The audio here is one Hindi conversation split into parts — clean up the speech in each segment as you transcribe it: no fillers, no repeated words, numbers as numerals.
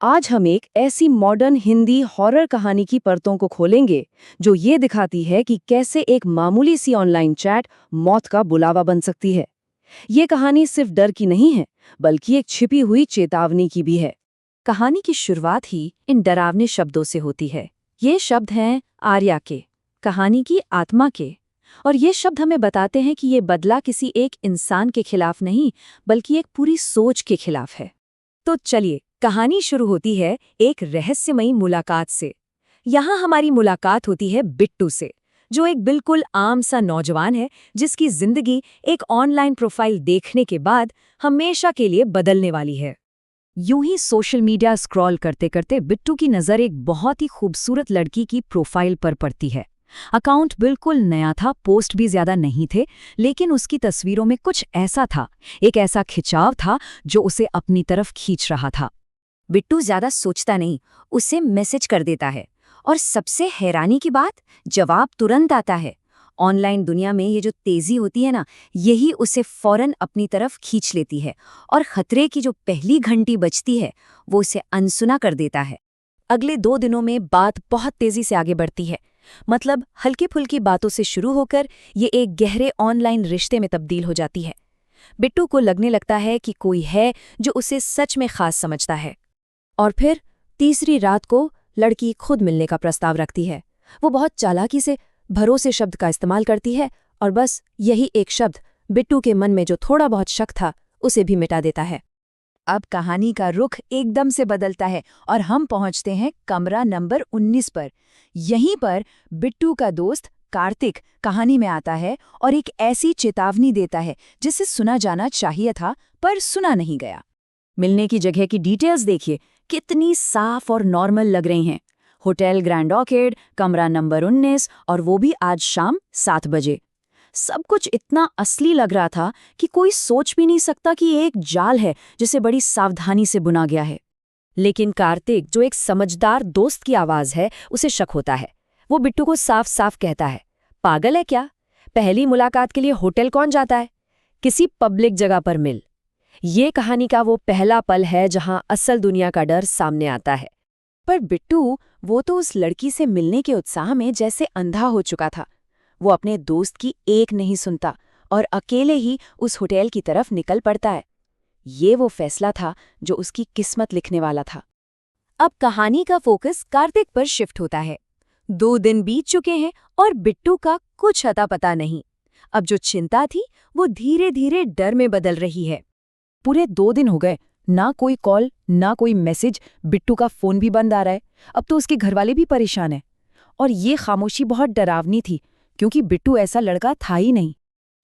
आज हम एक ऐसी मॉडर्न हिंदी हॉरर कहानी की परतों को खोलेंगे जो ये दिखाती है कि कैसे एक मामूली सी ऑनलाइन चैट मौत का बुलावा बन सकती है। ये कहानी सिर्फ डर की नहीं है, बल्कि एक छिपी हुई चेतावनी की भी है। कहानी की शुरुआत ही इन डरावने शब्दों से होती है। ये शब्द हैं आर्या के, कहानी की आत्मा के। और ये शब्द हमें बताते हैं कि ये बदला किसी एक इंसान के खिलाफ नहीं, बल्कि एक पूरी सोच के खिलाफ है। तो चलिए, कहानी शुरू होती है एक रहस्यमयी मुलाकात से। यहाँ हमारी मुलाकात होती है बिट्टू से, जो एक बिल्कुल आम सा नौजवान है जिसकी जिंदगी एक ऑनलाइन प्रोफाइल देखने के बाद हमेशा के लिए बदलने वाली है। यूं ही सोशल मीडिया स्क्रॉल करते करते बिट्टू की नज़र एक बहुत ही खूबसूरत लड़की की प्रोफाइल पर पड़ती है। अकाउंट बिल्कुल नया था, पोस्ट भी ज्यादा नहीं थे, लेकिन उसकी तस्वीरों में कुछ ऐसा था, एक ऐसा खिंचाव था जो उसे अपनी तरफ खींच रहा था। बिट्टू ज्यादा सोचता नहीं, उसे मैसेज कर देता है। और सबसे हैरानी की बात, जवाब तुरंत आता है। ऑनलाइन दुनिया में ये जो तेजी होती है ना, यही उसे फौरन अपनी तरफ खींच लेती है और खतरे की जो पहली घंटी बजती है वो उसे अनसुना कर देता है। अगले 2 दिनों में बात बहुत तेजी से आगे बढ़ती है। मतलब हल्की फुल्की बातों से शुरू होकर ये एक गहरे ऑनलाइन रिश्ते में तब्दील हो जाती है। बिट्टू को लगने लगता है कि कोई है जो उसे सच में खास समझता है। और फिर तीसरी रात को लड़की खुद मिलने का प्रस्ताव रखती है। वो बहुत चालाकी से भरोसे शब्द का इस्तेमाल करती है और बस यही एक शब्द बिट्टू के मन में जो थोड़ा बहुत शक था उसे भी मिटा देता है। अब कहानी का रुख एकदम से बदलता है और हम पहुंचते हैं कमरा नंबर 19 पर। यहीं पर बिट्टू का दोस्त कार्तिक कहानी में आता है और एक ऐसी चेतावनी देता है जिसे सुना जाना चाहिए था पर सुना नहीं गया। मिलने की जगह की डिटेल्स देखिए, कितनी साफ और नॉर्मल लग रही हैं। होटल ग्रैंड ऑर्किड, कमरा नंबर 19, और वो भी आज शाम 7 बजे। सब कुछ इतना असली लग रहा था कि कोई सोच भी नहीं सकता कि ये एक जाल है जिसे बड़ी सावधानी से बुना गया है। लेकिन कार्तिक, जो एक समझदार दोस्त की आवाज है, उसे शक होता है। वो बिट्टू को साफ साफ कहता है, पागल है क्या? पहली मुलाकात के लिए होटल कौन जाता है? किसी पब्लिक जगह पर मिल। ये कहानी का वो पहला पल है जहां असल दुनिया का डर सामने आता है। पर बिट्टू, वो तो उस लड़की से मिलने के उत्साह में जैसे अंधा हो चुका था। वो अपने दोस्त की एक नहीं सुनता और अकेले ही उस होटल की तरफ निकल पड़ता है। ये वो फैसला था जो उसकी किस्मत लिखने वाला था। अब कहानी का फोकस कार्तिक पर शिफ्ट होता है। 2 दिन बीत चुके हैं और बिट्टू का कुछ अता पता नहीं। अब जो चिंता थी वो धीरे धीरे डर में बदल रही है। पूरे 2 दिन हो गए, ना कोई कॉल, ना कोई मैसेज। बिट्टू का फोन भी बंद आ रहा है। अब तो उसके घरवाले भी परेशान हैं। और ये खामोशी बहुत डरावनी थी, क्योंकि बिट्टू ऐसा लड़का था ही नहीं।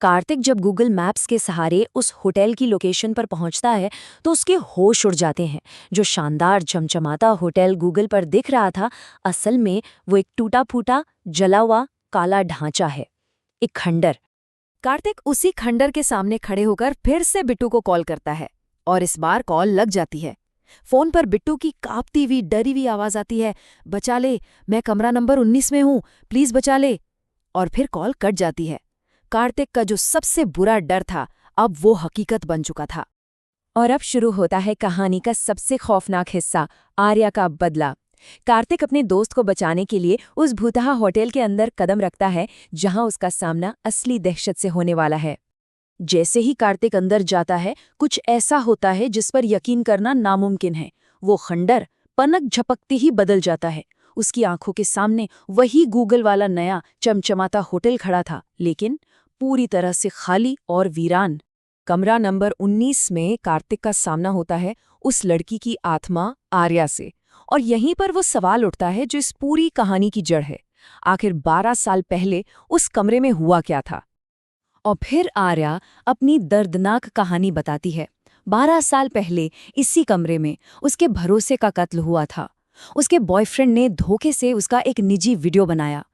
कार्तिक जब गूगल मैप्स के सहारे उस होटल की लोकेशन पर पहुंचता है तो उसके होश उड़ जाते हैं। जो शानदार चमचमाता होटल गूगल पर दिख रहा था, असल में वो एक टूटा फूटा जला हुआ काला ढांचा है, एक खंडर। कार्तिक उसी खंडर के सामने खड़े होकर फिर से बिट्टू को कॉल करता है और इस बार कॉल लग जाती है। फोन पर बिट्टू की कांपती हुई डरी हुई आवाज आती है, बचा ले, मैं कमरा नंबर 19 में हूं, प्लीज बचा ले। और फिर कॉल कट जाती है। कार्तिक का जो सबसे बुरा डर था, अब वो हकीकत बन चुका था। और अब शुरू होता है कहानी का सबसे खौफनाक हिस्सा, आर्या का बदला। कार्तिक अपने दोस्त को बचाने के लिए उस भूतहा होटल के अंदर कदम रखता है जहां उसका सामना असली दहशत से होने वाला है। जैसे ही कार्तिक अंदर जाता है, कुछ ऐसा होता है जिस पर यकीन करना नामुमकिन है। वो खंडर पनक झपकते ही बदल जाता है। उसकी आंखों के सामने वही गूगल वाला नया चमचमाता होटल खड़ा था, लेकिन पूरी तरह से खाली और वीरान। कमरा नंबर 19 में कार्तिक का सामना होता है उस लड़की की आत्मा आर्या से। और यहीं पर वो सवाल उठता है जो इस पूरी कहानी की जड़ है। आखिर 12 साल पहले उस कमरे में हुआ क्या था? और फिर आर्या अपनी दर्दनाक कहानी बताती है। 12 साल पहले इसी कमरे में उसके भरोसे का कत्ल हुआ था। उसके बॉयफ्रेंड ने धोखे से उसका एक निजी वीडियो बनाया।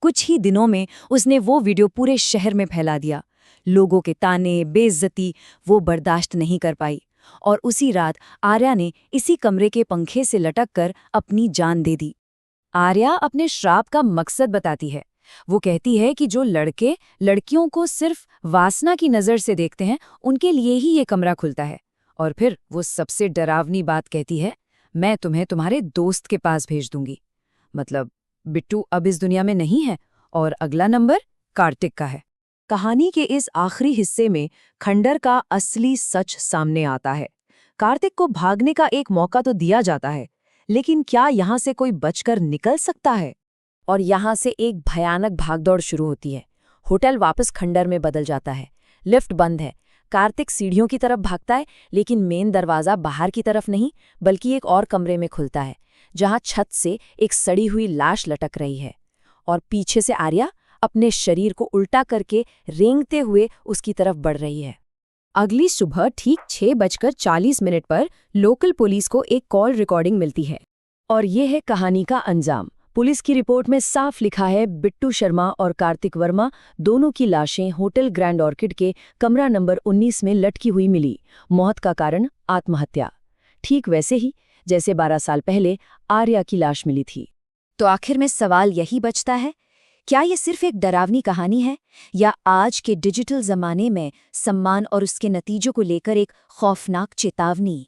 कुछ ही दिनों में उसने वो वीडियो पूरे शहर में फैला दिया। लोगों के ताने, बेइज्जती वो बर्दाश्त नहीं कर पाई और उसी रात आर्या ने इसी कमरे के पंखे से लटककर अपनी जान दे दी। आर्या अपने श्राप का मकसद बताती है। वो कहती है कि जो लड़के लड़कियों को सिर्फ वासना की नज़र से देखते हैं, उनके लिए ही ये कमरा खुलता है। और फिर वो सबसे डरावनी बात कहती है, मैं तुम्हें तुम्हारे दोस्त के पास भेज दूंगी। मतलब बिट्टू अब इस दुनिया में नहीं है और अगला नंबर कार्तिक का है। कहानी के इस आखिरी हिस्से में खंडर का असली सच सामने आता है। कार्तिक को भागने का एक मौका तो दिया जाता है, लेकिन क्या यहाँ से कोई बचकर निकल सकता है? और यहाँ से एक भयानक भागदौड़ शुरू होती है। होटल वापस खंडर में बदल जाता है। लिफ्ट बंद है। कार्तिक सीढ़ियों की तरफ भागता है, लेकिन मेन दरवाजा बाहर की तरफ नहीं बल्कि एक और कमरे में खुलता है, जहाँ छत से एक सड़ी हुई लाश लटक रही है और पीछे से आर्या अपने शरीर को उल्टा करके रेंगते हुए उसकी तरफ बढ़ रही है। अगली सुबह ठीक 6:40 पर लोकल पुलिस को एक कॉल रिकॉर्डिंग मिलती है और ये है कहानी का अंजाम। पुलिस की रिपोर्ट में साफ लिखा है, बिट्टू शर्मा और कार्तिक वर्मा दोनों की लाशें होटल ग्रैंड ऑर्किड के कमरा नंबर 19 में लटकी हुई मिली। मौत का कारण आत्महत्या, ठीक वैसे ही जैसे 12 साल पहले आर्या की लाश मिली थी। तो आखिर में सवाल यही बचता है, क्या ये सिर्फ एक डरावनी कहानी है या आज के डिजिटल जमाने में सम्मान और उसके नतीजों को लेकर एक खौफनाक चेतावनी?